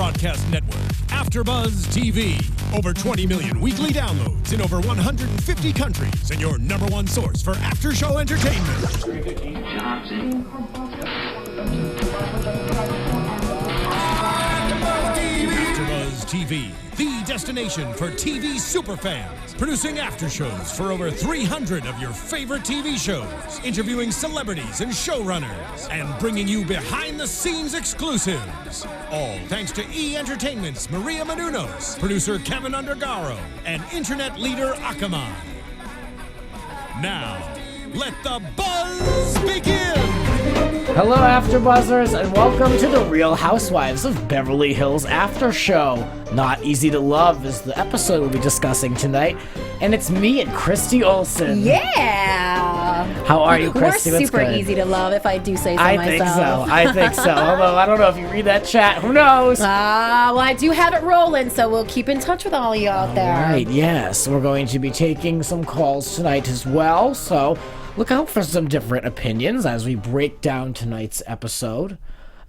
broadcast network, AfterBuzz TV. Over 20 million weekly downloads in over 150 countries, and your number one source for after-show entertainment. AfterBuzz TV, the destination for TV superfans. Producing aftershows for over 300 of your favorite TV shows, interviewing celebrities and showrunners, and bringing you behind-the-scenes exclusives. All thanks to E! Entertainment's Maria Menounos, producer Kevin Undergaro, and internet leader Akamai. Now, let the buzz begin! Hello, AfterBuzzers, and welcome to the Real Housewives of Beverly Hills After Show. Not Easy to Love is the episode we'll be discussing tonight, and it's me and Christy Olson. Yeah! How are you, Christy? We're What's super good? easy to love, if I do say so myself. I think so. Although, I don't know if you read that chat. Who knows? Well, I do have it rolling, so we'll keep in touch with all of you out there. Right, yes. We're going to be taking some calls tonight as well, so look out for some different opinions as we break down tonight's episode.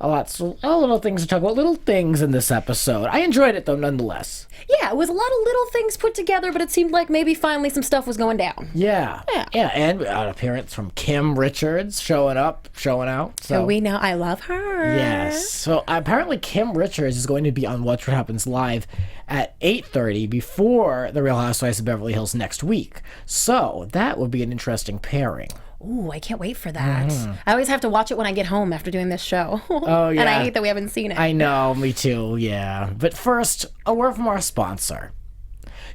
Little things to talk about, little things in this episode. I enjoyed it, though, nonetheless. Yeah, it was a lot of little things put together, but it seemed like maybe finally some stuff was going down. Yeah, and we got an appearance from Kim Richards showing out. So we know I love her. Yes. So apparently Kim Richards is going to be on What Happens Live at 8:30 before the Real Housewives of Beverly Hills next week. So that would be an interesting pairing. Ooh, I can't wait for that. I always have to watch it when I get home after doing this show. Oh, yeah. And I hate that we haven't seen it. I know, me too, yeah. But first, a word from our sponsor.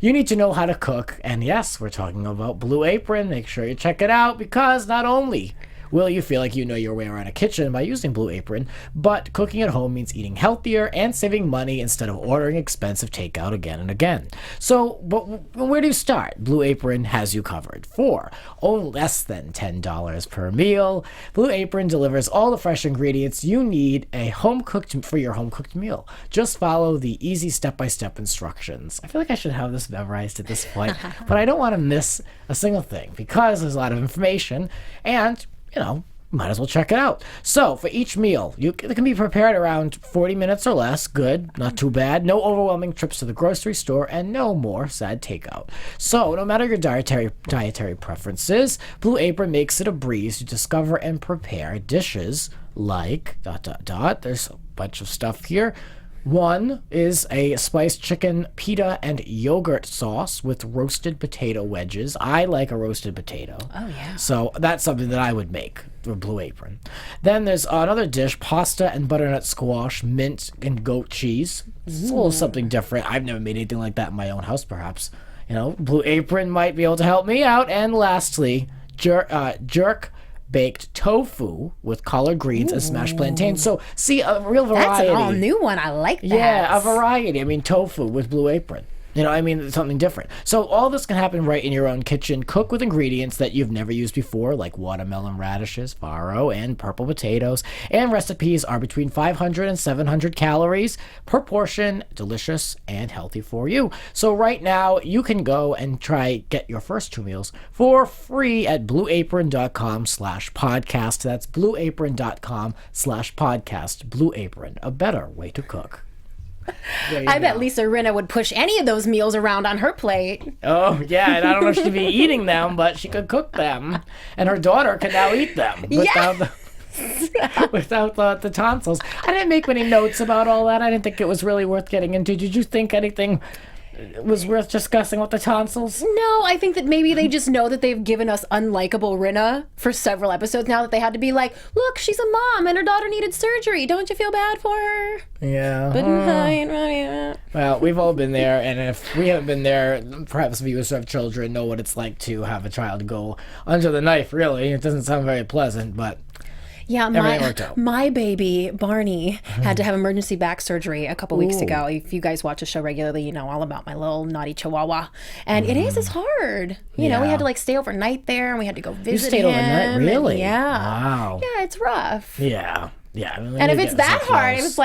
You need to know how to cook, and yes, we're talking about Blue Apron. Make sure you check it out, because not only will you feel like you know your way around a kitchen by using Blue Apron, but cooking at home means eating healthier and saving money instead of ordering expensive takeout again and again. So, but where do you start? Blue Apron has you covered. For only less than $10 per meal, Blue Apron delivers all the fresh ingredients you need for your home-cooked meal. Just follow the easy step-by-step instructions. I feel like I should have this memorized at this point, but I don't want to miss a single thing because there's a lot of information, and might as well check it out. So, for each meal, it can be prepared around 40 minutes or less. Good, not too bad. No overwhelming trips to the grocery store, and no more sad takeout. So, no matter your dietary preferences, Blue Apron makes it a breeze to discover and prepare dishes like ... There's a bunch of stuff here. One is a spiced chicken pita and yogurt sauce with roasted potato wedges. I like a roasted potato. Oh, yeah. So that's something that I would make for Blue Apron. Then there's another dish, pasta and butternut squash, mint and goat cheese. It's a little something different. I've never made anything like that in my own house, perhaps. Blue Apron might be able to help me out. And lastly, jerk baked tofu with collard greens and smashed plantains. So, see, a real variety. That's an all-new one. I like that. Yeah, a variety. I mean, tofu with Blue Apron. Something different. So all this can happen right in your own kitchen. Cook with ingredients that you've never used before, like watermelon radishes, farro, and purple potatoes. And recipes are between 500 and 700 calories per portion. Delicious and healthy for you. So right now, you can go and get your first 2 meals for free at blueapron.com/podcast. That's blueapron.com/podcast. Blue Apron, a better way to cook. I bet Lisa Rinna would push any of those meals around on her plate. Oh, yeah, and I don't know if she'd be eating them, but she could cook them. And her daughter could now eat them without the tonsils. I didn't make many notes about all that. I didn't think it was really worth getting into. Did you think anything was worth discussing with the tonsils? No, I think that maybe they just know that they've given us unlikable Rinna for several episodes now, that they had to be like, look, she's a mom and her daughter needed surgery. Don't you feel bad for her? Yeah. But well, we've all been there, and if we haven't been there, perhaps viewers who have children know what it's like to have a child go under the knife, really. It doesn't sound very pleasant, but yeah, my baby, Barney, had to have emergency back surgery a couple weeks ago. If you guys watch the show regularly, you know all about my little naughty chihuahua. And it's hard. You know, we had to stay overnight there, and we had to go visit him. You stayed overnight? Really? Yeah. Wow. Yeah, it's rough. Yeah. And if it's that hard, it was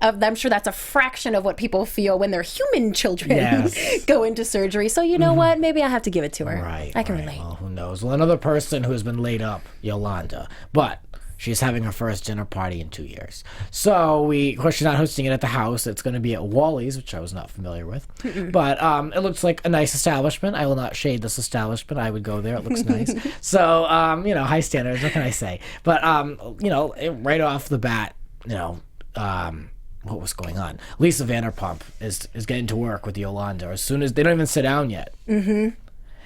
I'm sure that's a fraction of what people feel when their human children go into surgery. So you know what? Maybe I have to give it to her. Right. I can relate. Well, who knows? Well, another person who has been laid up, Yolanda. But She's having her first dinner party in 2 years. So of course, she's not hosting it at the house. It's going to be at Wally's, which I was not familiar with. But it looks like a nice establishment. I will not shade this establishment. I would go there. It looks nice. So, high standards. What can I say? But, right off the bat, what was going on? Lisa Vanderpump is getting to work with Yolanda as soon as they don't even sit down yet. Mm-hmm.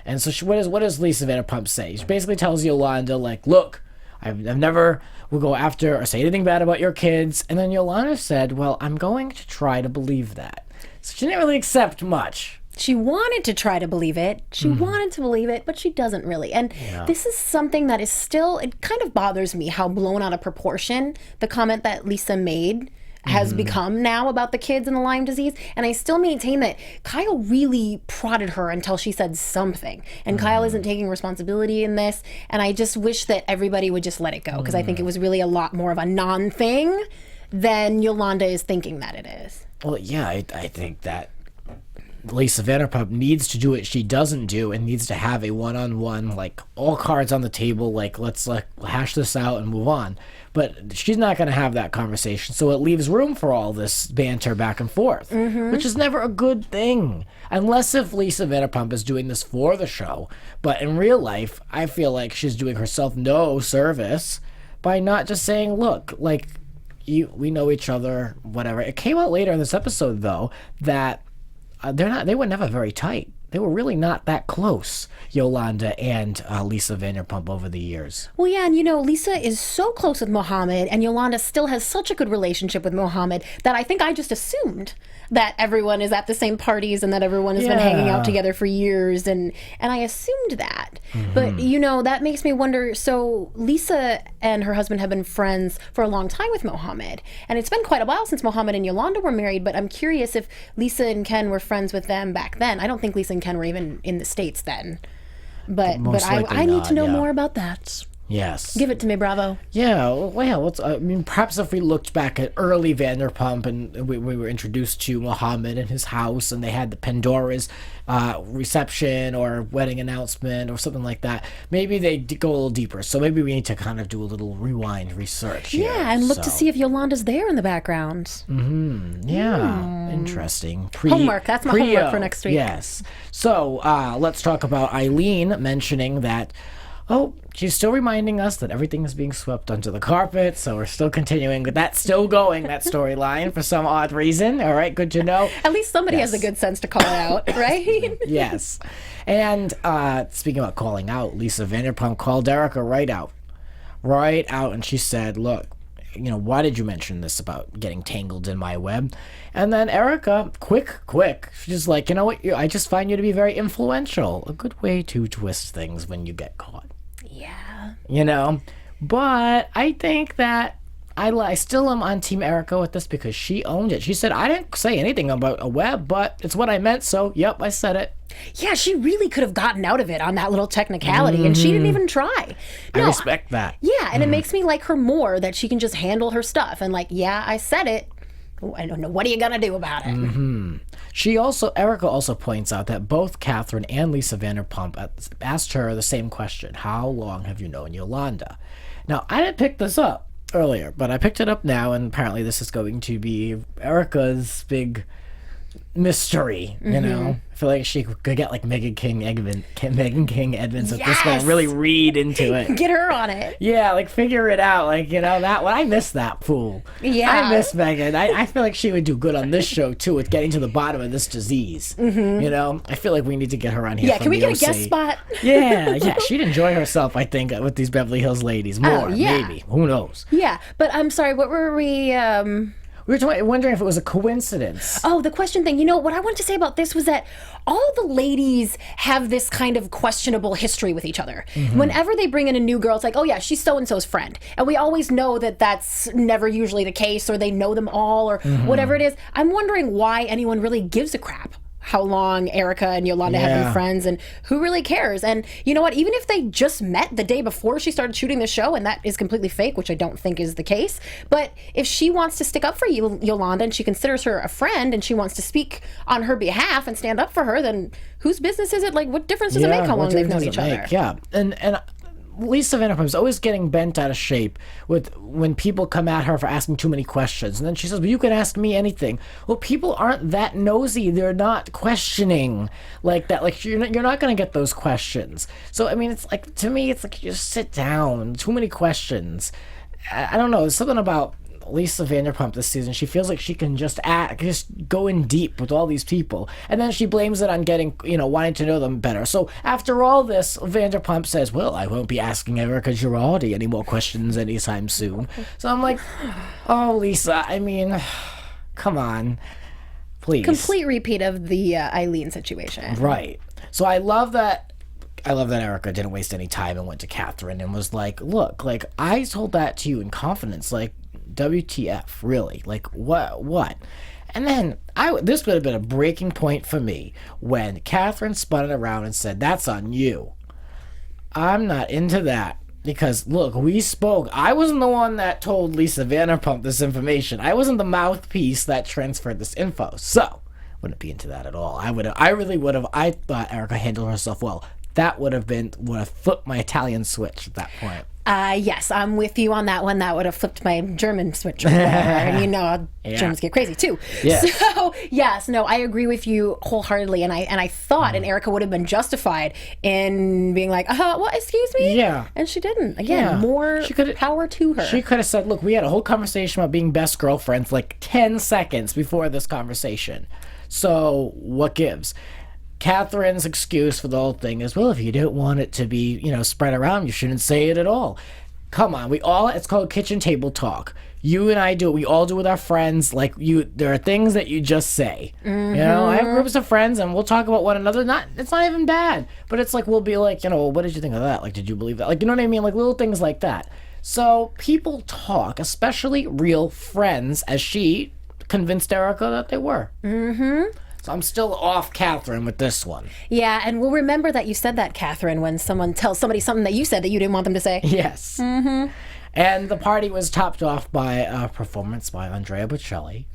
And so what does Lisa Vanderpump say? She basically tells Yolanda, like, look, I've never will go after or say anything bad about your kids. And then Yolanda said, well, I'm going to try to believe that. So she didn't really accept much. She wanted to try to believe it. She wanted to believe it, but she doesn't really. And this is something that is still, it kind of bothers me how blown out of proportion the comment that Lisa made has become now about the kids and the Lyme disease. And I still maintain that Kyle really prodded her until she said something. And Kyle isn't taking responsibility in this. And I just wish that everybody would just let it go, because I think it was really a lot more of a non-thing than Yolanda is thinking that it is. Well, yeah, I think that Lisa Vanderpump needs to do what she doesn't do and needs to have a one-on-one, like, all cards on the table, like, let's hash this out and move on. But she's not going to have that conversation, so it leaves room for all this banter back and forth, which is never a good thing. Unless if Lisa Vanderpump is doing this for the show. But in real life, I feel like she's doing herself no service by not just saying, look, like, we know each other, whatever. It came out later in this episode, though, that they were never very tight. They were really not that close, Yolanda and Lisa Vanderpump, over the years. Well, yeah, and Lisa is so close with Mohammed, and Yolanda still has such a good relationship with Mohammed that I think I just assumed that everyone is at the same parties and that everyone has been hanging out together for years, and I assumed that. But, that makes me wonder, so Lisa and her husband have been friends for a long time with Mohammed, and it's been quite a while since Mohammed and Yolanda were married, but I'm curious if Lisa and Ken were friends with them back then. I don't think Lisa and Ken were even in the States then. But I need to know more about that. Yes. Give it to me, Bravo. Yeah, well, perhaps if we looked back at early Vanderpump and we were introduced to Mohammed and his house, and they had the Pandora's reception or wedding announcement or something like that, maybe they go a little deeper. So maybe we need to kind of do a little rewind research here. Yeah, and look to see if Yolanda's there in the background. Yeah, interesting. Homework. That's my homework for next week. Yes. So let's talk about Eileen mentioning that, she's still reminding us that everything is being swept under the carpet, so we're still continuing with that, still going, that storyline for some odd reason. All right, good to know. At least somebody has the good sense to call it out, right? Yes. And speaking about calling out, Lisa Vanderpump called Erica right out, and she said, look, why did you mention this about getting tangled in my web? And then Erica, quick, she's like, you know what, I just find you to be very influential. A good way to twist things when you get caught. Yeah. But I think that I still am on Team Erica with this, because she owned it. She said, I didn't say anything about a web, but it's what I meant, so yep, I said it. Yeah, she really could have gotten out of it on that little technicality, and she didn't even try. No, I respect that. Yeah, and it makes me like her more, that she can just handle her stuff and I said it. I don't know. What are you gonna do about it? Erica also points out that both Catherine and Lisa Vanderpump asked her the same question: how long have you known Yolanda? Now, I didn't pick this up earlier, but I picked it up now, and apparently this is going to be Erica's big mystery. I feel like she could get like Megan King Edmonds at this point, really read into it. Get her on it. Yeah, like figure it out. Like, that one, I miss that fool. Yeah. I miss Megan. I feel like she would do good on this show too, with getting to the bottom of this disease. I feel like we need to get her on here. Yeah, can we get a guest spot? Yeah, she'd enjoy herself, I think, with these Beverly Hills ladies more. Maybe. Who knows? Yeah, but I'm sorry, what were we We were wondering if it was a coincidence. Oh, the question thing. What I wanted to say about this was that all the ladies have this kind of questionable history with each other. Whenever they bring in a new girl, it's like, oh yeah, she's so-and-so's friend. And we always know that that's never usually the case, or they know them all, or whatever it is. I'm wondering why anyone really gives a crap how long Erica and Yolanda have been friends, and who really cares. And you know what, even if they just met the day before she started shooting the show, and that is completely fake, which I don't think is the case, but if she wants to stick up for Yolanda, and she considers her a friend, and she wants to speak on her behalf and stand up for her, then whose business is it? Like, what difference does it make how long they've known each other? Yeah, and Lisa Vanderpump is always getting bent out of shape with when people come at her for asking too many questions. And then she says, well, you can ask me anything. Well, people aren't that nosy. They're not questioning like that. Like, you're not going to get those questions. So, I mean, it's like, to me, it's like, you just sit down. Too many questions. I don't know. There's something about Lisa Vanderpump this season. She feels like she can just go in deep with all these people, and then she blames it on getting, wanting to know them better. So after all this, Vanderpump says, well, I won't be asking Erica Giraud any more questions anytime soon. So I'm like, oh, Lisa, I mean, come on, please. Complete repeat of the Eileen situation. Right. So I love that Erica didn't waste any time and went to Catherine and was like, look, like, I told that to you in confidence, like, WTF, really? Like, what? And then, this would have been a breaking point for me when Catherine spun it around and said, that's on you. I'm not into that. Because, look, we spoke. I wasn't the one that told Lisa Vanderpump this information. I wasn't the mouthpiece that transferred this info. So, wouldn't be into that at all. I thought Erica handled herself well. That would have flipped my Italian switch at that point. Yes, I'm with you on that one. That would have flipped my German switch right there. And Germans get crazy too. Yes. So, yes, no, I agree with you wholeheartedly. And I thought, and Erica would have been justified in being like, what, excuse me? Yeah. And she didn't. Again, more power to her. She could have said, look, we had a whole conversation about being best girlfriends like 10 seconds before this conversation. So, what gives? Catherine's excuse for the whole thing is, well, if you don't want it to be, spread around, you shouldn't say it at all. Come on, it's called kitchen table talk. You and I do it. We all do it with our friends. Like, there are things that you just say. Mm-hmm. I have groups of friends, and we'll talk about one another. It's not even bad, but it's like, we'll be like, what did you think of that? Like, did you believe that? Like, you know what I mean? Like, little things like that. So people talk, especially real friends, as she convinced Erica that they were. Mm-hmm. So I'm still off Catherine with this one. Yeah, and we'll remember that you said that, Catherine, when someone tells somebody something that you said that you didn't want them to say. Yes. Mm-hmm. And the party was topped off by a performance by Andrea Belli.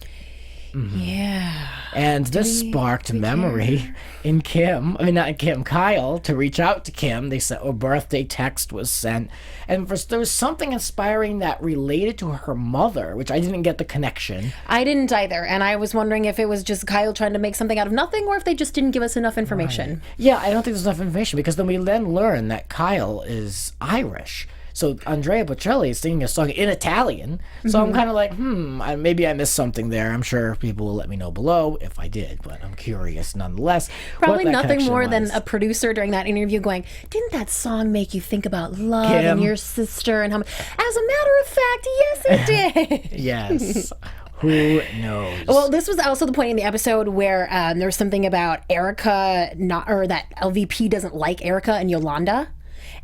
Mm-hmm. Yeah. And this sparked memory in Kyle, to reach out to Kim. They said a birthday text was sent. And there was something inspiring that related to her mother, which I didn't get the connection. I didn't either. And I was wondering if it was just Kyle trying to make something out of nothing, or if they just didn't give us enough information. Right. Yeah, I don't think there's enough information, because then we learn that Kyle is Irish. So Andrea Belli is singing a song in Italian. So I'm kind of like, maybe I missed something there. I'm sure people will let me know below if I did, but I'm curious nonetheless. Probably nothing more than a producer during that interview going, didn't that song make you think about love and your sister? And how much? As a matter of fact, yes, it did. Yes. Who knows? Well, this was also the point in the episode where there was something about Erica, that LVP doesn't like Erica and Yolanda.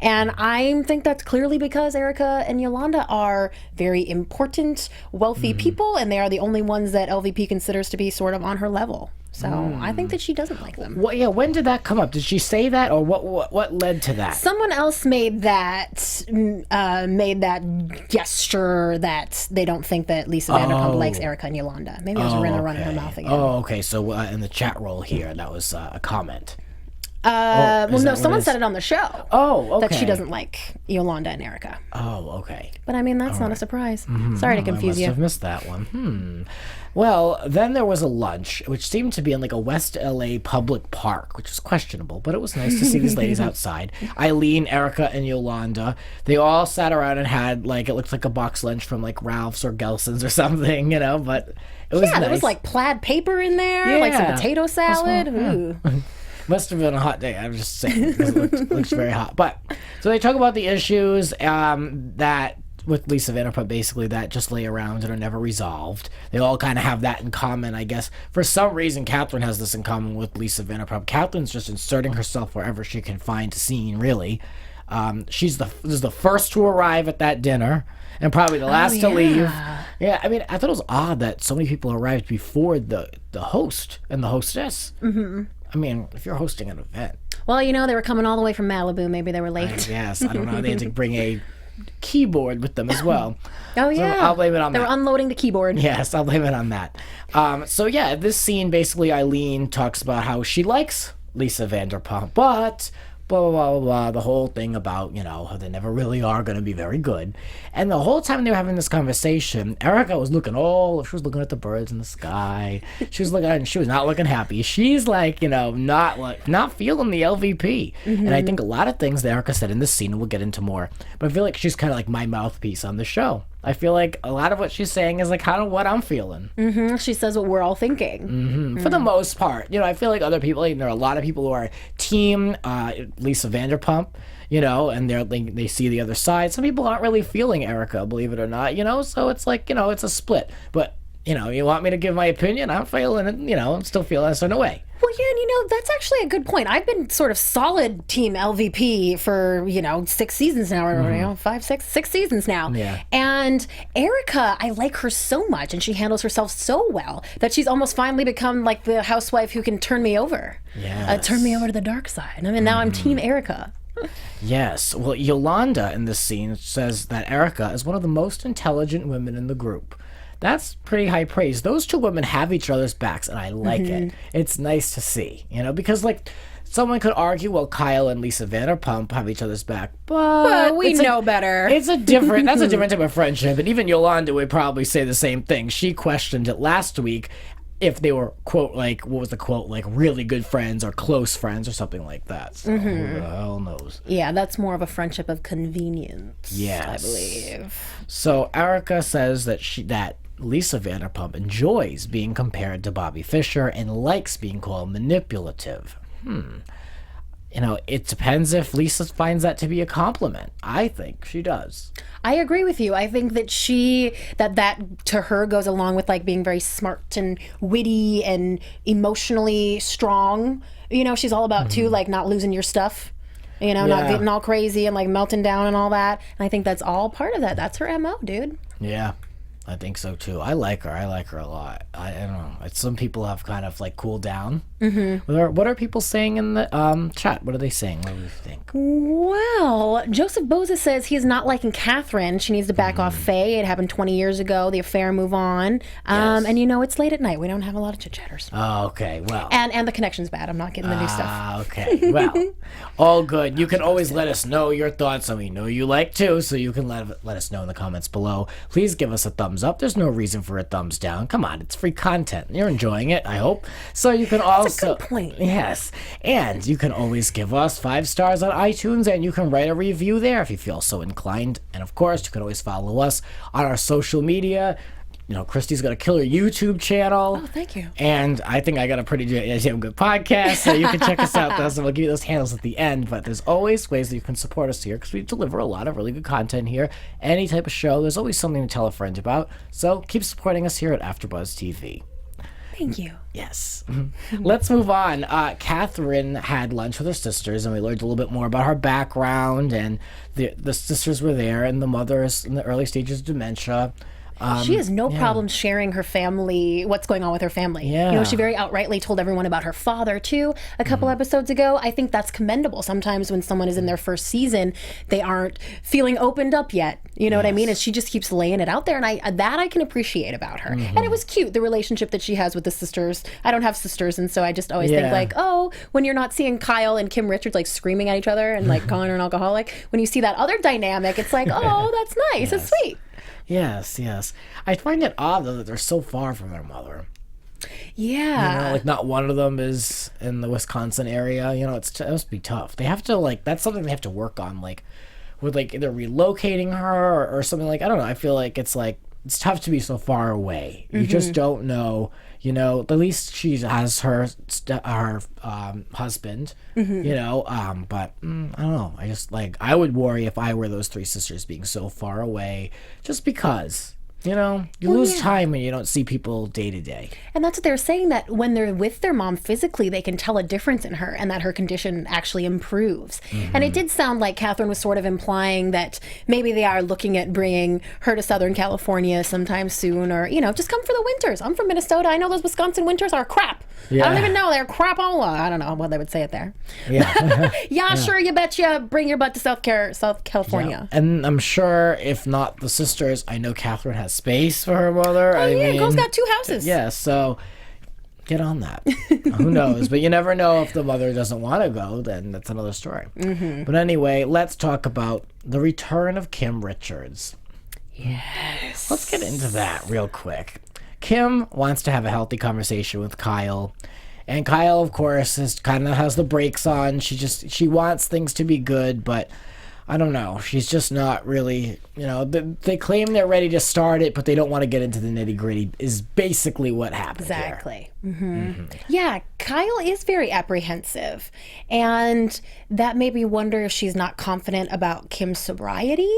And I think that's clearly because Erica and Yolanda are very important, wealthy people, and they are the only ones that LVP considers to be sort of on her level. So I think that she doesn't like them. Well, yeah, when did that come up? Did she say that, or what led to that? Someone else made that gesture that they don't think that Lisa Vanderpump likes Erica and Yolanda. Maybe it was Rinna running her mouth again. Oh, okay. So in the chat roll here, that was a comment. Someone said it on the show. Oh, okay. That she doesn't like Yolanda and Erica. Oh, okay. But I mean, that's not a surprise. Mm-hmm. Sorry to confuse you. I must have missed that one. Well, then there was a lunch, which seemed to be in like a West LA public park, which was questionable, but it was nice to see these ladies outside. Eileen, Erica, and Yolanda, they all sat around and had it looked like a box lunch from like Ralph's or Gelson's or something, but it was nice. There was like plaid paper in there, like some potato salad. Ooh. Must have been a hot day. I'm just saying, because it looks very hot. But so they talk about the issues that with Lisa Vanderpump, basically, that just lay around and are never resolved. They all kind of have that in common, I guess. For some reason, Catherine has this in common with Lisa Vanderpump. Catherine's just inserting herself wherever she can find a scene, really. She's the first to arrive at that dinner, and probably the last to leave. Yeah, I mean, I thought it was odd that so many people arrived before the host and the hostess. Mm-hmm. I mean, if you're hosting an event. Well, they were coming all the way from Malibu. Maybe they were late. Yes, I don't know. They had to bring a keyboard with them as well. Oh, yeah. So I'll blame it on that. They were unloading the keyboard. Yes, I'll blame it on that. This scene, basically, Eileen talks about how she likes Lisa Vanderpump, but blah, blah, blah, blah, blah. The whole thing about, how they never really are going to be very good. And the whole time they were having this conversation, Erica was looking she was looking at the birds in the sky. She was not looking happy. She's like, not feeling the LVP. Mm-hmm. And I think a lot of things that Erica said in this scene, we'll get into more, but I feel like she's kind of like my mouthpiece on the show. I feel like a lot of what she's saying is like kind of what I'm feeling. Mm-hmm. She says what we're all thinking. Mm-hmm. For the most part. I feel like other people, there are a lot of people who are team Lisa Vanderpump, and they see the other side. Some people aren't really feeling Erica, believe it or not, so it's like, it's a split. But, you want me to give my opinion? I'm feeling it, I'm still feeling a certain way. Well, yeah, and that's actually a good point. I've been sort of solid team LVP for, 6 seasons now, or 6 seasons now. Yeah. And Erica, I like her so much, and she handles herself so well that she's almost finally become like the housewife who can turn me over. Yes. Turn me over to the dark side. Now I'm team Erica. Yes. Well, Yolanda in this scene says that Erica is one of the most intelligent women in the group. That's pretty high praise. Those two women have each other's backs, and I like it. It's nice to see, because someone could argue, well, Kyle and Lisa Vanderpump have each other's back, but we know better. That's a different type of friendship, and even Yolanda would probably say the same thing. She questioned it last week if they were, quote, like, what was the quote, like, really good friends or close friends or something like that. So who the hell knows? Yeah, that's more of a friendship of convenience, yes. I believe. So Erica says that Lisa Vanderpump enjoys being compared to Bobby Fischer and likes being called manipulative. It depends if Lisa finds that to be a compliment. I think she does. I agree with you. I think that that to her goes along with like being very smart and witty and emotionally strong. She's all about too, like not losing your stuff. Not getting all crazy and like melting down and all that. And I think that's all part of that. That's her MO, dude. Yeah. I think so too. I like her. I like her a lot. I don't know. Some people have kind of like cooled down. Mm-hmm. What are people saying in the chat? What are they saying? What do you think? Well, Joseph Boza says he's not liking Catherine. She needs to back off Faye. It happened 20 years ago. The affair, move on. Yes. And it's late at night. We don't have a lot of chit-chatters. Oh, okay. Well. And the connection's bad. I'm not getting the new stuff. Okay. Well, all good. You can always let us know your thoughts, and we know you like too, so you can let us know in the comments below. Please give us a thumbs up. There's no reason for a thumbs down. Come on, it's free content. You're enjoying it, I hope. So you can also... That's a good point. Yes. And you can always give us 5 stars on iTunes, and you can write a review there if you feel so inclined. And of course, you can always follow us on our social media. Christy's got a killer YouTube channel. Oh, thank you. And I think I got a pretty good podcast, so you can check us out. And we'll give you those handles at the end. But there's always ways that you can support us here, because we deliver a lot of really good content here. Any type of show, there's always something to tell a friend about. So keep supporting us here at AfterBuzz TV. Thank you. Yes. Let's move on. Catherine had lunch with her sisters, and we learned a little bit more about her background. And the sisters were there, and the mother is in the early stages of dementia. She has no problem sharing her family, what's going on with her family. Yeah. She very outrightly told everyone about her father, too, a couple episodes ago. I think that's commendable. Sometimes when someone is in their first season, they aren't feeling opened up yet. You know what I mean? And she just keeps laying it out there, and I can appreciate about her. And it was cute, the relationship that she has with the sisters. I don't have sisters, and so I just always think like, oh, when you're not seeing Kyle and Kim Richards like screaming at each other and like calling her an alcoholic, when you see that other dynamic, it's like, oh, that's nice. It's sweet. Yes. I find it odd, though, that they're so far from their mother. Yeah. Like not one of them is in the Wisconsin area. It must be tough. They have to, like, that's something they have to work on, like, with, like, either relocating her or something like, I don't know. I feel like it's tough to be so far away. You just don't know. At least she has her husband, but I don't know. I just I would worry if I were those 3 sisters being so far away, just because. You lose time when you don't see people day to day. And that's what they're saying, that when they're with their mom physically, they can tell a difference in her and that her condition actually improves. And it did sound like Catherine was sort of implying that maybe they are looking at bringing her to Southern California sometime soon, or, just come for the winters. I'm from Minnesota. I know those Wisconsin winters are crap. Yeah. I don't even know. They're crapola. I don't know what they would say it there. Yeah. Sure, you betcha. Bring your butt to South California. Yeah. And I'm sure if not the sisters, I know Catherine has space for her mother. Oh, girl's got 2 houses. Yeah, so get on that. Who knows? But you never know. If the mother doesn't want to go, then that's another story. But anyway, let's talk about the return of Kim Richards. Yes. Let's get into that real quick. Kim wants to have a healthy conversation with Kyle. And Kyle, of course, has the brakes on. She wants things to be good, but I don't know. She's just not really, they claim they're ready to start it, but they don't want to get into the nitty gritty is basically what happened Exactly. Yeah, Kyle is very apprehensive. And that made me wonder if she's not confident about Kim's sobriety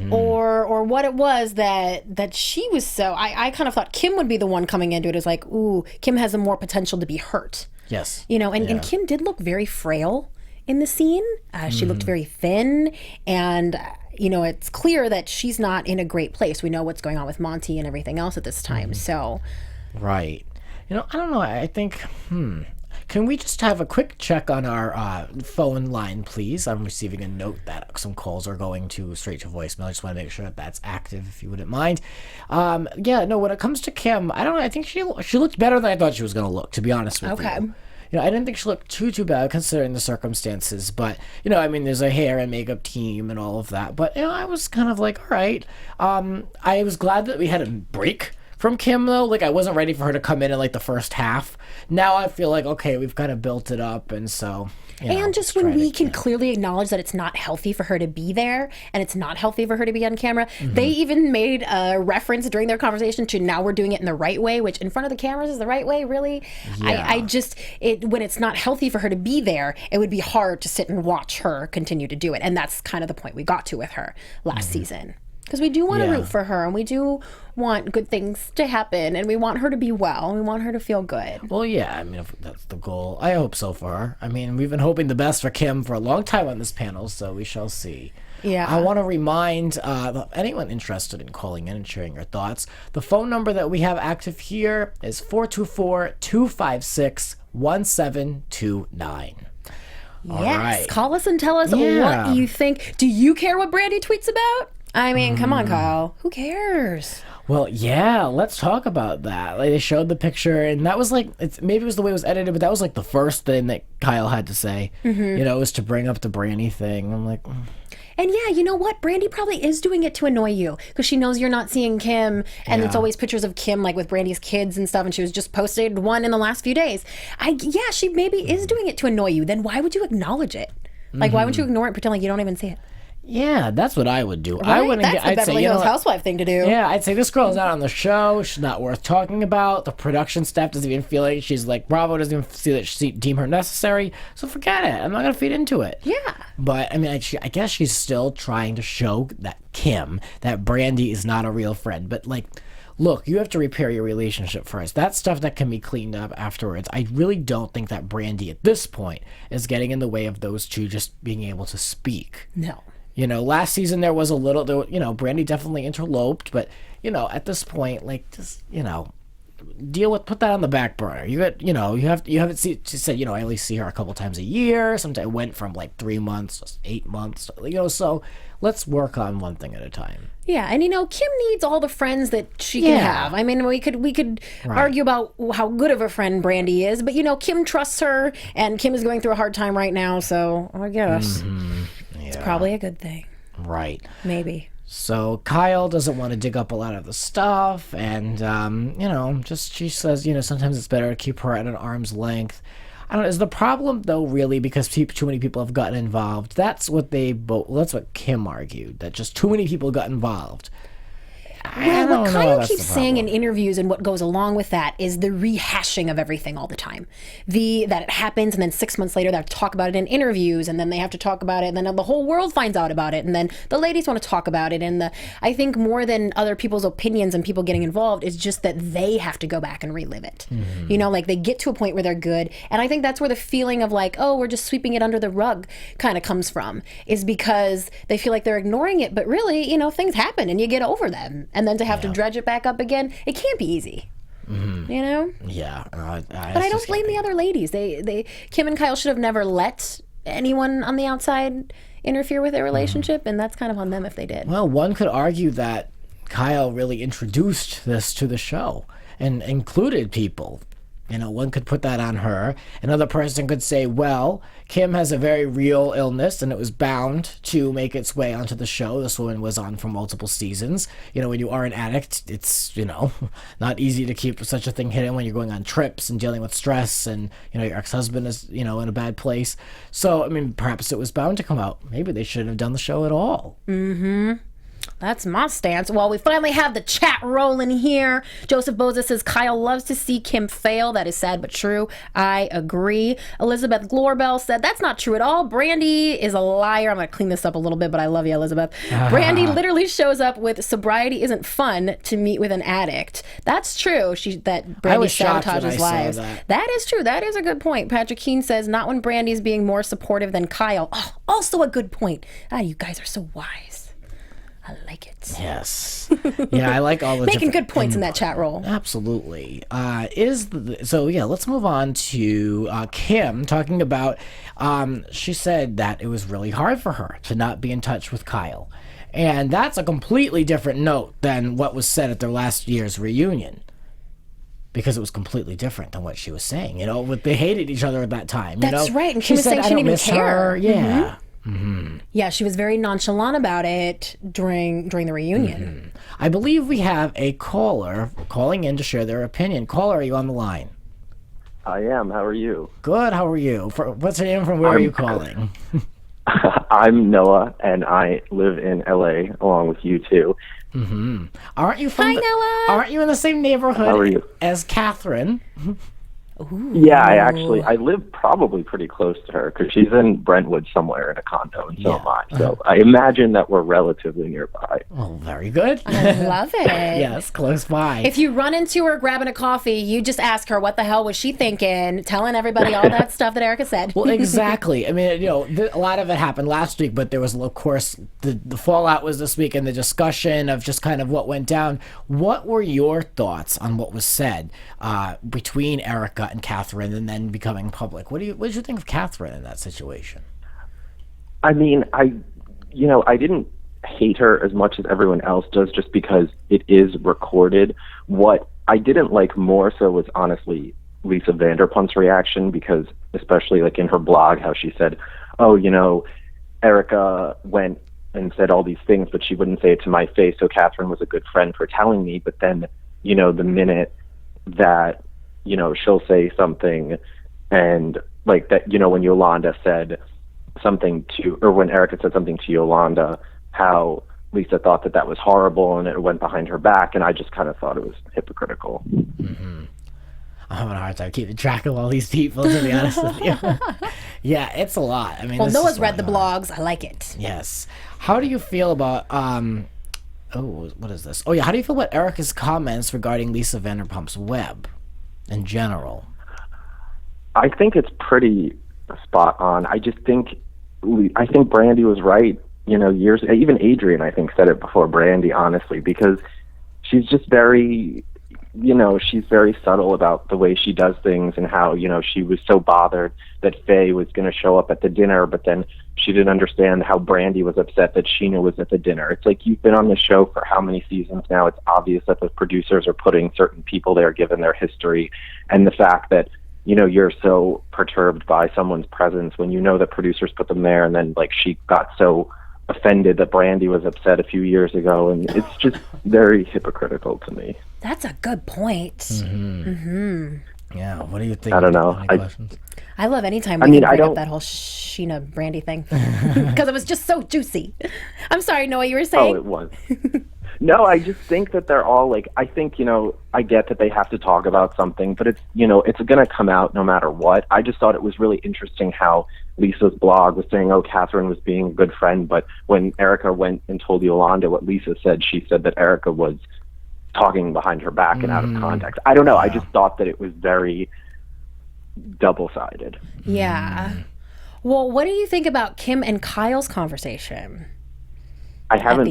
or what it was that she was so... I kind of thought Kim would be the one coming into it as like, ooh, Kim has more potential to be hurt. Yes. And Kim did look very frail in the scene. She looked very thin, and it's clear that she's not in a great place. We know what's going on with Monty and everything else at this time. So right. I don't know. I think can we just have a quick check on our phone line, please? I'm receiving a note that some calls are going straight to voicemail. I just want to make sure that that's active, if you wouldn't mind. When it comes to Kim, I don't know. I think she looked better than I thought she was going to look, to be honest with you. I didn't think she looked too bad considering the circumstances, but, there's a hair and makeup team and all of that, but, I was kind of like, all right. I was glad that we had a break from Kim, though. Like, I wasn't ready for her to come in the first half. Now I feel like, okay, we've kind of built it up, and so... and just when we can clearly acknowledge that it's not healthy for her to be there and it's not healthy for her to be on camera. They even made a reference during their conversation to now we're doing it in the right way, which in front of the cameras is the right way, really. Yeah. When it's not healthy for her to be there, it would be hard to sit and watch her continue to do it. And that's kind of the point we got to with her last season. Because we do want to root for her, and we do want good things to happen, and we want her to be well, and we want her to feel good. Well, yeah, if that's the goal. I hope so for her. We've been hoping the best for Kim for a long time on this panel, so we shall see. Yeah. I want to remind anyone interested in calling in and sharing your thoughts, the phone number that we have active here is 424-256-1729. Yes, All right. Call us and tell us what you think. Do you care what Brandi tweets about? Come on, Kyle. Who cares? Well, yeah, let's talk about that. They showed the picture, and that was maybe it was the way it was edited, but that was the first thing that Kyle had to say. It was to bring up the Brandi thing. I'm like... And yeah, you know what? Brandi probably is doing it to annoy you because she knows you're not seeing Kim, and it's always pictures of Kim with Brandi's kids and stuff, and she was just posted one in the last few days. She maybe is doing it to annoy you. Then why would you acknowledge it? Why would you ignore it, pretend like you don't even see it? Yeah, that's what I would do. Right? I wouldn't. That's the Beverly Hills housewife thing to do. Yeah, I'd say this girl's not on the show. She's not worth talking about. The production staff doesn't even feel like she's Bravo doesn't even see that deem her necessary. So forget it. I'm not gonna feed into it. Yeah. But I guess she's still trying to show that Brandi is not a real friend. But look, you have to repair your relationship first. That's stuff that can be cleaned up afterwards. I really don't think that Brandi at this point is getting in the way of those two just being able to speak. No. Last season there was Brandi definitely interloped, but, at this point, put that on the back burner. You haven't seen, she said, I only see her a couple times a year. Sometimes it went from 3 months to 8 months, so let's work on one thing at a time. Yeah, and Kim needs all the friends that she can have. We could argue about how good of a friend Brandi is, but Kim trusts her, and Kim is going through a hard time right now, so I guess it's probably a good thing. Right. Maybe. So Kyle doesn't want to dig up a lot of the stuff, and she says sometimes it's better to keep her at an arm's length. I don't know. Is the problem though really because too many people have gotten involved? That's what that's what Kim argued, that just too many people got involved. Well, what Kyle keeps saying in interviews and what goes along with that is the rehashing of everything all the time. That it happens, and then 6 months later they have to talk about it in interviews, and then they have to talk about it, and then the whole world finds out about it, and then the ladies want to talk about it. And I think more than other people's opinions and people getting involved is just that they have to go back and relive it. They get to a point where they're good, and I think that's where the feeling of we're just sweeping it under the rug kind of comes from, is because they feel like they're ignoring it, but really, things happen and you get over them. And then to have to dredge it back up again, it can't be easy. Yeah. But I don't blame the other ladies. Kim and Kyle should have never let anyone on the outside interfere with their relationship, and that's kind of on them if they did. Well, one could argue that Kyle really introduced this to the show and included people. You know, one could put that on her. Another person could say, well, Kim has a very real illness and it was bound to make its way onto the show. This woman was on for multiple seasons. You know, when you are an addict, it's, you know, not easy to keep such a thing hidden when you're going on trips and dealing with stress and, you know, your ex-husband is, you know, in a bad place. So, I mean, perhaps it was bound to come out. Maybe they shouldn't have done the show at all. Mm-hmm. That's my stance. Well, we finally have the chat rolling here. Joseph Boza says, Kyle loves to see Kim fail. That is sad but true. I agree. Elizabeth Glorbell said, that's not true at all. Brandi is a liar. I'm going to clean this up a little bit, but I love you, Elizabeth. Brandi literally shows up with sobriety isn't fun to meet with an addict. That's true. That Brandi sabotages lives. That is true. That is a good point. Patrick Keene says, not when Brandi's being more supportive than Kyle. Oh, also a good point. You guys are so wise. I like it. Yes. Yeah, I like all the making good points in that chat roll. Absolutely. So let's move on to Kim talking about, she said that it was really hard for her to not be in touch with Kyle. And that's a completely different note than what was said at their last year's reunion. Because it was completely different than what she was saying. You know, they hated each other at that time. That's right. And she was saying she didn't even care. Yeah. Mm-hmm. Mm-hmm. Yeah, she was very nonchalant about it during the reunion. Mm-hmm. I believe we have a caller calling in to share their opinion. Caller, are you on the line? I am. How are you? Good. How are you? What's your name? From where are you calling? I'm Noah, and I live in LA along with you two. Mm-hmm. Hi, Noah. Aren't you in the same neighborhood How are you? as Catherine? Ooh. Yeah, I live probably pretty close to her because she's in Brentwood somewhere in a condo, and so am I. So I imagine that we're relatively nearby. Oh, very good. I love it. Yes, close by. If you run into her grabbing a coffee, you just ask her what the hell was she thinking, telling everybody all that stuff that Erica said. Well, exactly. I mean, you know, a lot of it happened last week, but there was, of course, the fallout was this week and the discussion of just kind of what went down. What were your thoughts on what was said between Erica and Catherine and then becoming public? What did you think of Catherine in that situation? I mean, I didn't hate her as much as everyone else does just because it is recorded. What I didn't like more so was honestly Lisa Vanderpump's reaction, because especially like in her blog, how she said, oh, you know, Erica went and said all these things, but she wouldn't say it to my face. So Catherine was a good friend for telling me. But then, you know, the minute that, you know, she'll say something and like that, you know, when Yolanda said something to, or when Erica said something to Yolanda, how Lisa thought that was horrible and it went behind her back. And I just kind of thought it was hypocritical. Mm-hmm. I'm having a hard time keeping track of all these people, to be honest with you. Yeah, it's a lot. I mean, well, Noah's read the blogs. I like it. Yes. How do you feel about, what is this? Oh, yeah. How do you feel about Erica's comments regarding Lisa Vanderpump's web in general? I think it's pretty spot on. I think Brandi was right, you know, even Adrienne, I think, said it before Brandi, honestly, because she's just very, you know, she's very subtle about the way she does things and how, you know, she was so bothered that Faye was going to show up at the dinner, but then she didn't understand how Brandi was upset that Sheena was at the dinner. It's like, you've been on the show for how many seasons now? It's obvious that the producers are putting certain people there given their history, and the fact that, you know, you're so perturbed by someone's presence when you know that producers put them there, and then like she got so offended that Brandi was upset a few years ago, and it's just very hypocritical to me. That's a good point. Mm-hmm. Mm-hmm. Yeah, what do you think? I don't know. I love anytime we can bring up that whole Sheena Brandi thing because it was just so juicy. I'm sorry, Noah, you were saying? Oh, it was. No, I just think that they're all like, I think, you know, I get that they have to talk about something, but it's, you know, it's going to come out no matter what. I just thought it was really interesting how Lisa's blog was saying, oh, Catherine was being a good friend, but when Erica went and told Yolanda what Lisa said, she said that Erica was talking behind her back and out of context. I don't know. Yeah. I just thought that it was very double-sided. Yeah. Well, what do you think about Kim and Kyle's conversation? I don't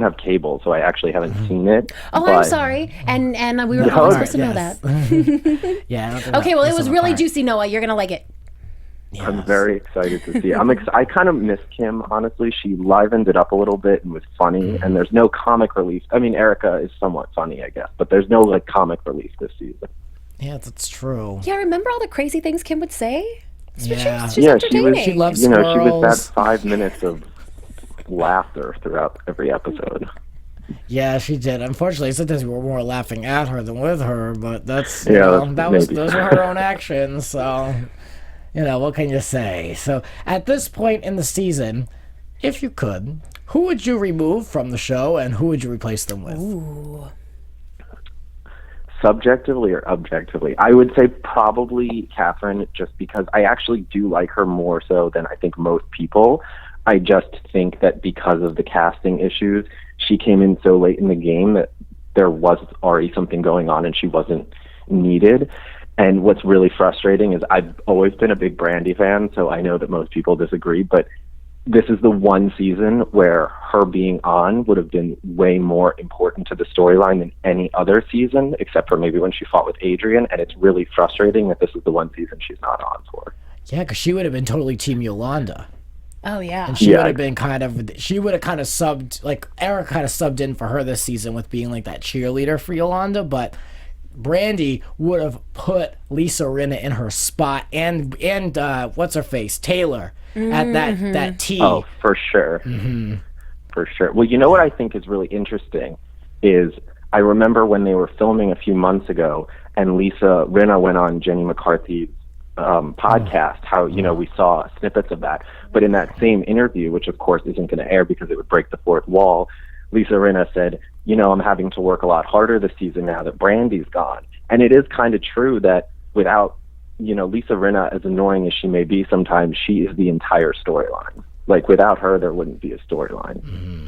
have cable, so I actually haven't seen it. Oh, I'm sorry. And we were supposed to know that. Yeah. Okay, well, it was really juicy, Noah. You're going to like it. Yes. I'm very excited to see it. I kind of miss Kim, honestly. She livened it up a little bit and was funny, and there's no comic relief. I mean, Erica is somewhat funny, I guess, but there's no like comic relief this season. Yeah, that's true. Yeah, remember all the crazy things Kim would say? Yeah. She's entertaining. She loves She girls. was that 5 minutes of laughter throughout every episode. Yeah, she did. Unfortunately, sometimes we were more laughing at her than with her, but those were her own actions, so what can you say? So at this point in the season, if you could, who would you remove from the show and who would you replace them with? Ooh. Subjectively or objectively? I would say probably Catherine, just because I actually do like her more so than I think most people. I just think that because of the casting issues, she came in so late in the game that there was already something going on and she wasn't needed. And what's really frustrating is I've always been a big Brandi fan, so I know that most people disagree, but this is the one season where her being on would have been way more important to the storyline than any other season, except for maybe when she fought with Adrienne, and it's really frustrating that this is the one season she's not on for. Yeah, because she would have been totally Team Yolanda. Oh, yeah. And she would have been kind of subbed, like, Eric kind of subbed in for her this season with being like that cheerleader for Yolanda, but Brandi would have put Lisa Rinna in her spot and what's her face, Taylor, at that T. Oh, for sure. Mm-hmm. For sure. Well, you know what I think is really interesting is I remember when they were filming a few months ago and Lisa Rinna went on Jenny McCarthy's podcast, how, we saw snippets of that. But in that same interview, which of course isn't going to air because it would break the fourth wall, Lisa Rinna said, I'm having to work a lot harder this season now that Brandi's gone. And it is kind of true that without, Lisa Rinna, as annoying as she may be sometimes, she is the entire storyline. Like, without her, there wouldn't be a storyline. Mm-hmm.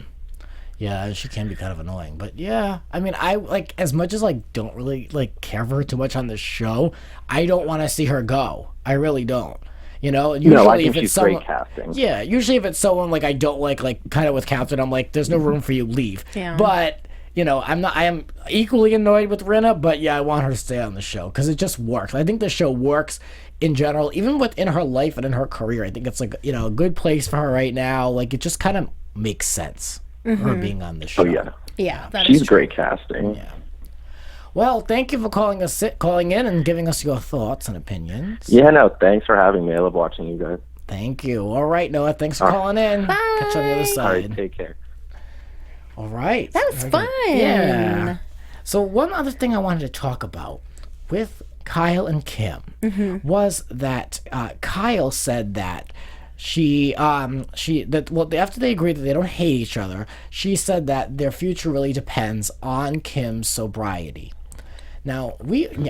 Yeah, she can be kind of annoying. But yeah, I mean, I, like, as much as, like, don't really, like, care for her too much on the show, I don't want to see her go. I really don't. Usually I think if it's she's someone, great casting. Yeah, usually if it's someone like I don't like kind of with Captain, I'm like, there's no room for you, leave. Yeah. But I am equally annoyed with Rinna, but yeah, I want her to stay on the show because it just works. I think the show works in general, even within her life and in her career. I think it's like a good place for her right now. Like, it just kind of makes sense her being on the show. Oh yeah, yeah, she's great casting. Yeah. Well, thank you for calling in and giving us your thoughts and opinions. Yeah, no, thanks for having me. I love watching you guys. Thank you. All right, Noah, thanks for calling in. Bye. Catch you on the other side. All right, take care. All right. That was fun. Yeah. So one other thing I wanted to talk about with Kyle and Kim was that Kyle said that after they agreed that they don't hate each other, she said that their future really depends on Kim's sobriety. Now,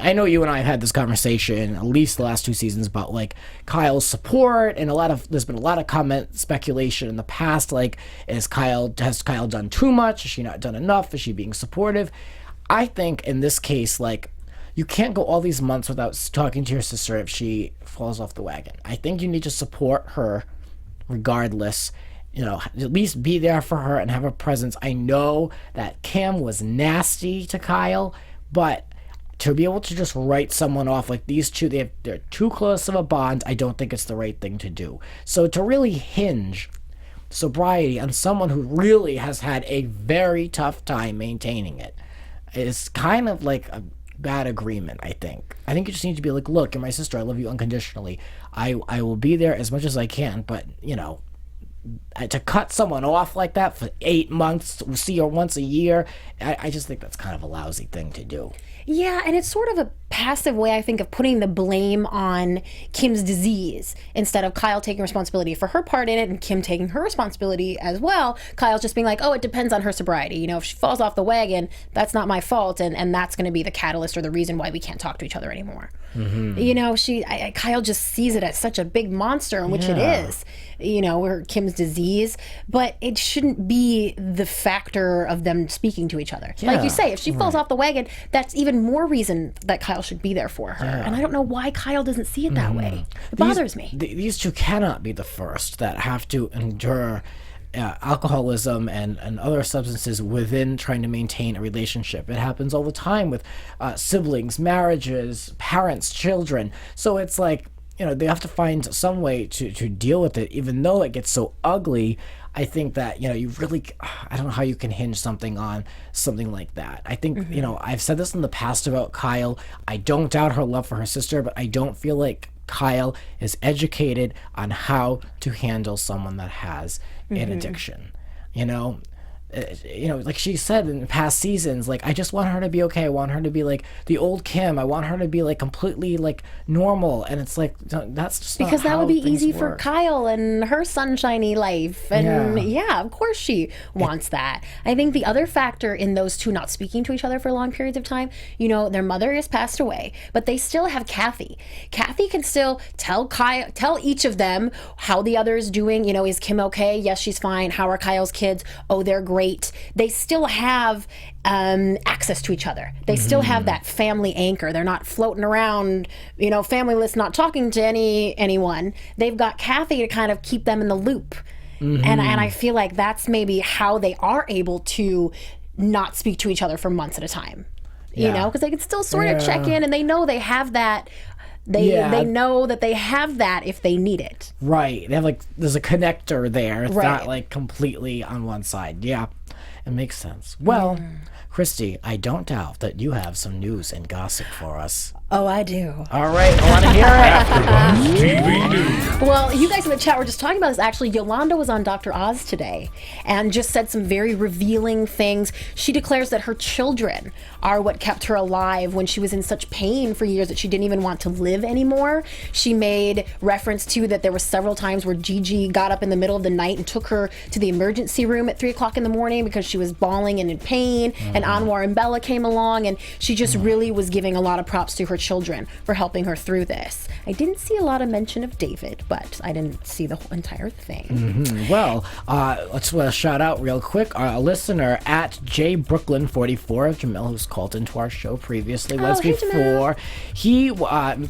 I know you and I have had this conversation at least the last 2 seasons about, like, Kyle's support, and there's been a lot of comment speculation in the past, like, has Kyle done too much? Has she not done enough? Is she being supportive? I think in this case, like, you can't go all these months without talking to your sister if she falls off the wagon. I think you need to support her regardless, at least be there for her and have a presence. I know that Kim was nasty to Kyle, but to be able to just write someone off like these two, they're too close of a bond. I don't think it's the right thing to do. So to really hinge sobriety on someone who really has had a very tough time maintaining it is kind of like a bad agreement, I think. I think you just need to be like, look, you're my sister. I love you unconditionally. I will be there as much as I can, but, to cut someone off like that for 8 months, see her once a year, I just think that's kind of a lousy thing to do. Yeah, and it's sort of a passive way, I think, of putting the blame on Kim's disease instead of Kyle taking responsibility for her part in it and Kim taking her responsibility as well. Kyle's just being like, it depends on her sobriety. If she falls off the wagon, that's not my fault, and that's going to be the catalyst or the reason why we can't talk to each other anymore. Mm-hmm. Kyle just sees it as such a big monster, in which it is, or Kim's disease, but it shouldn't be the factor of them speaking to each other. Yeah, like you say, if she falls off the wagon, that's even more reason that Kyle should be there for her. Yeah. And I don't know why Kyle doesn't see it that way. It bothers me. These two cannot be the first that have to endure alcoholism and other substances within trying to maintain a relationship. It happens all the time with siblings, marriages, parents, children. So it's like, they have to find some way to deal with it, even though it gets so ugly. I think that, you really, I don't know how you can hinge something on something like that. I think, I've said this in the past about Kyle. I don't doubt her love for her sister, but I don't feel like Kyle is educated on how to handle someone that has an addiction. Like she said in past seasons, like, I just want her to be okay. I want her to be like the old Kim. I want her to be like completely like normal. And it's like, that's just because that would be easy for work. Kyle and her sunshiny life. And yeah, of course she wants that. I think the other factor in those two not speaking to each other for long periods of time, their mother has passed away, but they still have Kathy. Kathy can still tell each of them how the other is doing. Is Kim okay? Yes, she's fine. How are Kyle's kids? Oh, they're great. They still have access to each other. They still have that family anchor. They're not floating around, familyless, not talking to anyone. They've got Kathy to kind of keep them in the loop. And I feel like that's maybe how they are able to not speak to each other for months at a time. Because they can still sort of check in, and they know they have that. They know that they have that if they need it. Right. They have there's a connector there. It's not like completely on one side. Yeah. It makes sense. Well, Christy, I don't doubt that you have some news and gossip for us. Oh, I do. All right, I want to hear it. AfterBuzz TV News. Well, you guys in the chat were just talking about this. Actually, Yolanda was on Dr. Oz today and just said some very revealing things. She declares that her children are what kept her alive when she was in such pain for years that she didn't even want to live anymore. She made reference to that there were several times where Gigi got up in the middle of the night and took her to the emergency room at 3 o'clock in the morning because she was bawling and in pain. And Anwar and Bella came along, and she just really was giving a lot of props to her children for helping her through this. I didn't see a lot of mention of David, but I didn't see the whole entire thing. Well, let's shout out real quick our listener at jbrooklyn44, Jamel, who's called into our show previously once before. He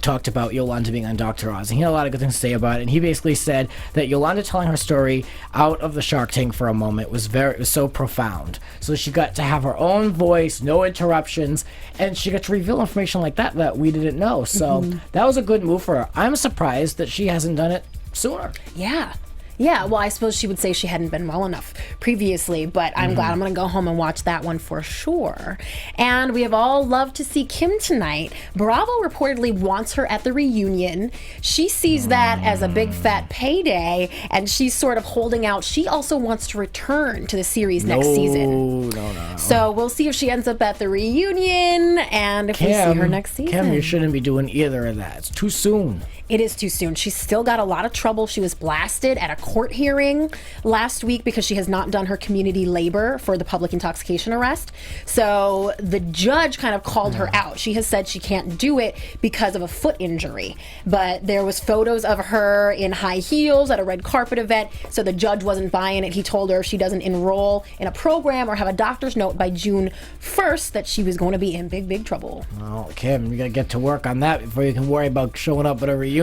talked about Yolanda being on Dr. Oz, and he had a lot of good things to say about it. And he basically said that Yolanda telling her story out of the Shark Tank for a moment was so profound. So she got to have her own voice, no interruptions, and she got to reveal information like that we didn't know. So that was a good move for her. I'm surprised that she hasn't done it sooner. Yeah, well, I suppose she would say she hadn't been well enough previously, but I'm glad I'm going to go home and watch that one for sure. And we have all loved to see Kim tonight. Bravo reportedly wants her at the reunion. She sees that as a big fat payday, and she's sort of holding out. She also wants to return to the series next season. No. So we'll see if she ends up at the reunion and if we see her next season. Kim, you shouldn't be doing either of that. It's too soon. It is too soon. She's still got a lot of trouble. She was blasted at a court hearing last week because she has not done her community labor for the public intoxication arrest. So the judge kind of called her out. She has said she can't do it because of a foot injury. But there was photos of her in high heels at a red carpet event. So the judge wasn't buying it. He told her if she doesn't enroll in a program or have a doctor's note by June 1st that she was going to be in big, big trouble. Well, Kim, you got to get to work on that before you can worry about showing up at a reunion.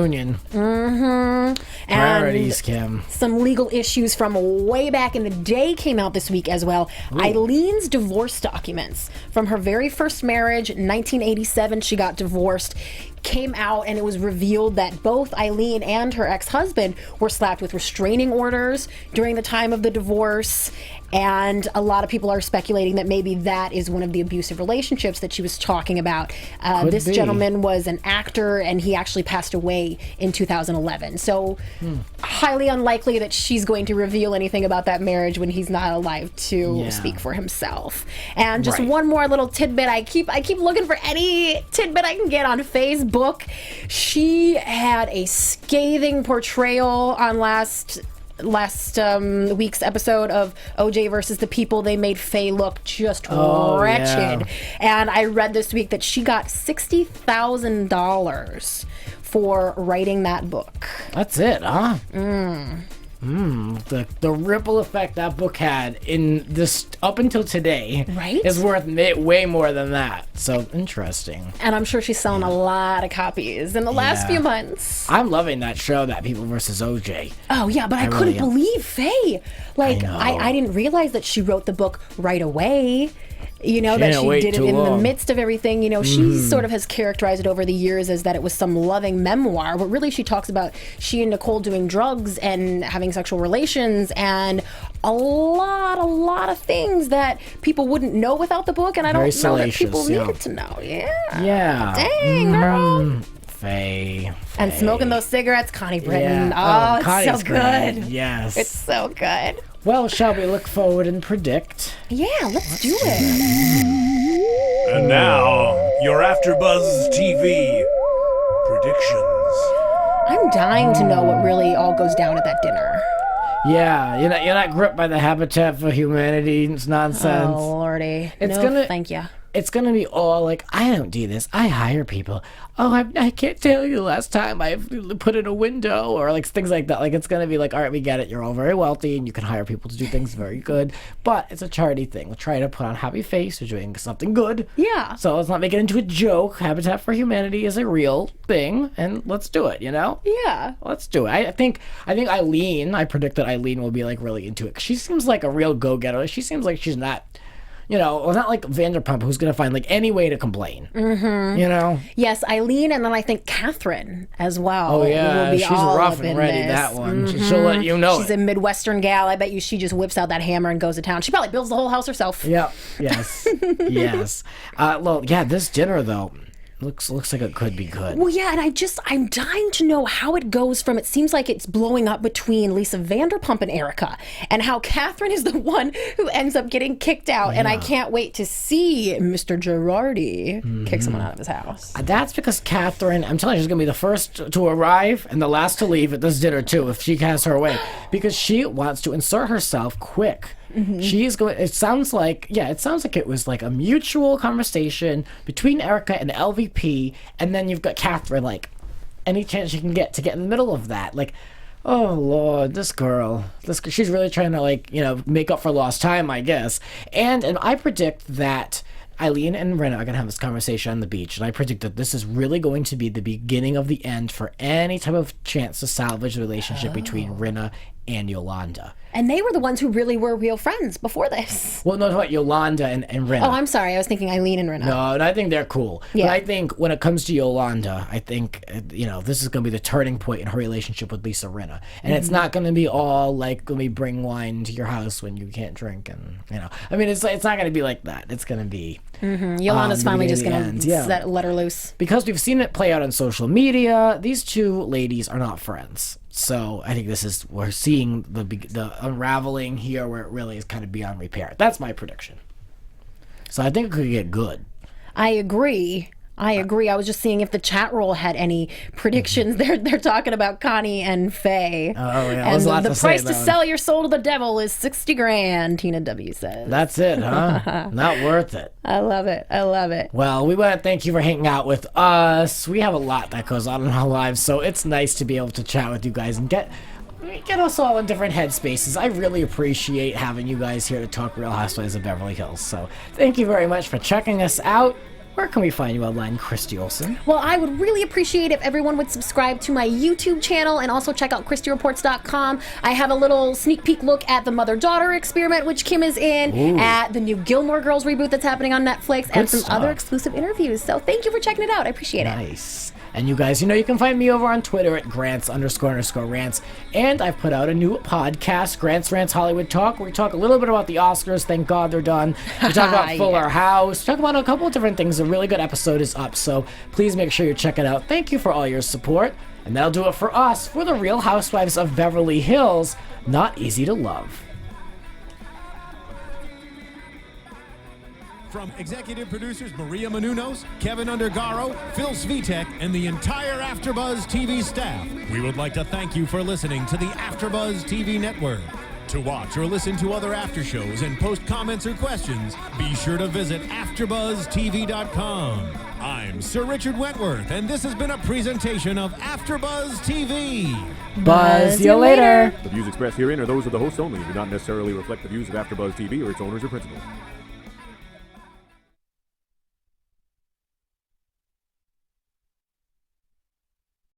Priorities, Kim. Some legal issues from way back in the day came out this week as well. Eileen's divorce documents from her very first marriage, 1987, she got divorced, came out, and it was revealed that both Eileen and her ex-husband were slapped with restraining orders during the time of the divorce. And a lot of people are speculating that maybe that is one of the abusive relationships that she was talking about. This gentleman was an actor, and he actually passed away in 2011. So highly unlikely that she's going to reveal anything about that marriage when he's not alive to speak for himself. And just one more little tidbit. I keep looking for any tidbit I can get on Facebook. She had a scathing portrayal on last week's episode of OJ versus the People. They made Faye look just wretched. And I read this week that she got $60,000 for writing that book. That's it, huh? The ripple effect that book had in this up until today is worth way more than that. So interesting. And I'm sure she's selling a lot of copies in the last few months. I'm loving that show, that People versus OJ. Oh yeah, but I couldn't believe Faye. Like I didn't realize that she wrote the book right away. that she did it in the midst of everything. She sort of has characterized it over the years as that it was some loving memoir, but really she talks about she and Nicole doing drugs and having sexual relations and a lot of things that people wouldn't know without the book, and I don't know that people needed to know. Yeah. Dang, girl. Faye. And smoking those cigarettes, Connie Britton. Oh, it's so good. Yes. It's so good. Well, shall we look forward and predict? Yeah, let's do it. And now, your AfterBuzz TV predictions. I'm dying to know what really all goes down at that dinner. Yeah, you're not gripped by the Habitat for Humanity nonsense. Oh, Lordy. Thank you. It's going to be all like, I don't do this. I hire people. Oh, I can't tell you the last time I put in a window or like things like that. Like, it's going to be like, all right, we get it. You're all very wealthy and you can hire people to do things very good. But it's a charity thing. We'll try to put on a happy face. We're doing something good. Yeah. So let's not make it into a joke. Habitat for Humanity is a real thing. And let's do it, Yeah. Let's do it. I think Eileen, I predict that Eileen will be like really into it. 'Cause she seems like a real go-getter. She seems like she's not... not like Vanderpump, who's going to find like any way to complain. Mm-hmm. Yes, Eileen, and then I think Catherine as well. Oh yeah, will be she's all rough up and in ready. This. That one, she'll let you know. She's a Midwestern gal. I bet you she just whips out that hammer and goes to town. She probably builds the whole house herself. Yep. Yes. Yes. This dinner though. Looks like it could be good. Well, yeah, and I'm dying to know how it goes from, it seems like it's blowing up between Lisa Vanderpump and Erica, and how Catherine is the one who ends up getting kicked out, and I can't wait to see Mr. Girardi kick someone out of his house. That's because Catherine, I'm telling you, she's going to be the first to arrive and the last to leave at this dinner too, if she has her way, because she wants to insert herself quick. She's going. It sounds like it was like a mutual conversation between Erica and LVP, and then you've got Catherine. Like, any chance she can get in the middle of that. Like, oh Lord, this girl, she's really trying to make up for lost time, I guess. And I predict that Eileen and Rinna are going to have this conversation on the beach, and I predict that this is really going to be the beginning of the end for any type of chance to salvage the relationship between Rinna and Yolanda. And they were the ones who really were real friends before this. Well, no, what, Yolanda and Rinna. Oh, I'm sorry. I was thinking Eileen and Rinna. No, and I think they're cool. Yeah. But I think when it comes to Yolanda, I think, this is going to be the turning point in her relationship with Lisa Rinna. And it's not going to be all like, let me bring wine to your house when you can't drink. And, it's not going to be like that. It's going to be... Yolanda's finally just going to let her loose. Because we've seen it play out on social media, these two ladies are not friends. So I think we're seeing the unraveling here where it really is kind of beyond repair. That's my prediction. So I think it could get good. I agree. I was just seeing if the chat roll had any predictions. They're talking about Connie and Faye. Oh yeah, and the price to sell your soul to the devil is $60,000. Tina W says. That's it, huh? Not worth it. I love it. Well, we want to thank you for hanging out with us. We have a lot that goes on in our lives, so it's nice to be able to chat with you guys and get us all in different headspaces. I really appreciate having you guys here to talk Real Housewives of Beverly Hills. So thank you very much for checking us out. Where can we find you online, Christy Olson? Well, I would really appreciate if everyone would subscribe to my YouTube channel and also check out ChristyReports.com. I have a little sneak peek look at the mother-daughter experiment, which Kim is in, at the new Gilmore Girls reboot that's happening on Netflix, and some other exclusive interviews. So thank you for checking it out. I appreciate it. Nice. And you guys, you can find me over on Twitter at Grants__Rants. And I've put out a new podcast, Grants Rants Hollywood Talk, where we talk a little bit about the Oscars. Thank God they're done. We talk about Fuller House. We talk about a couple of different things. A really good episode is up, so please make sure you check it out. Thank you for all your support. And that'll do it for us, for the Real Housewives of Beverly Hills. Not easy to love. From executive producers Maria Menounos, Kevin Undergaro, Phil Svitek, and the entire AfterBuzz TV staff, we would like to thank you for listening to the AfterBuzz TV network. To watch or listen to other after shows and post comments or questions, be sure to visit AfterBuzzTV.com. I'm Sir Richard Wentworth, and this has been a presentation of AfterBuzz TV. Buzz you later. The views expressed herein are those of the hosts only and do not necessarily reflect the views of AfterBuzz TV or its owners or principals.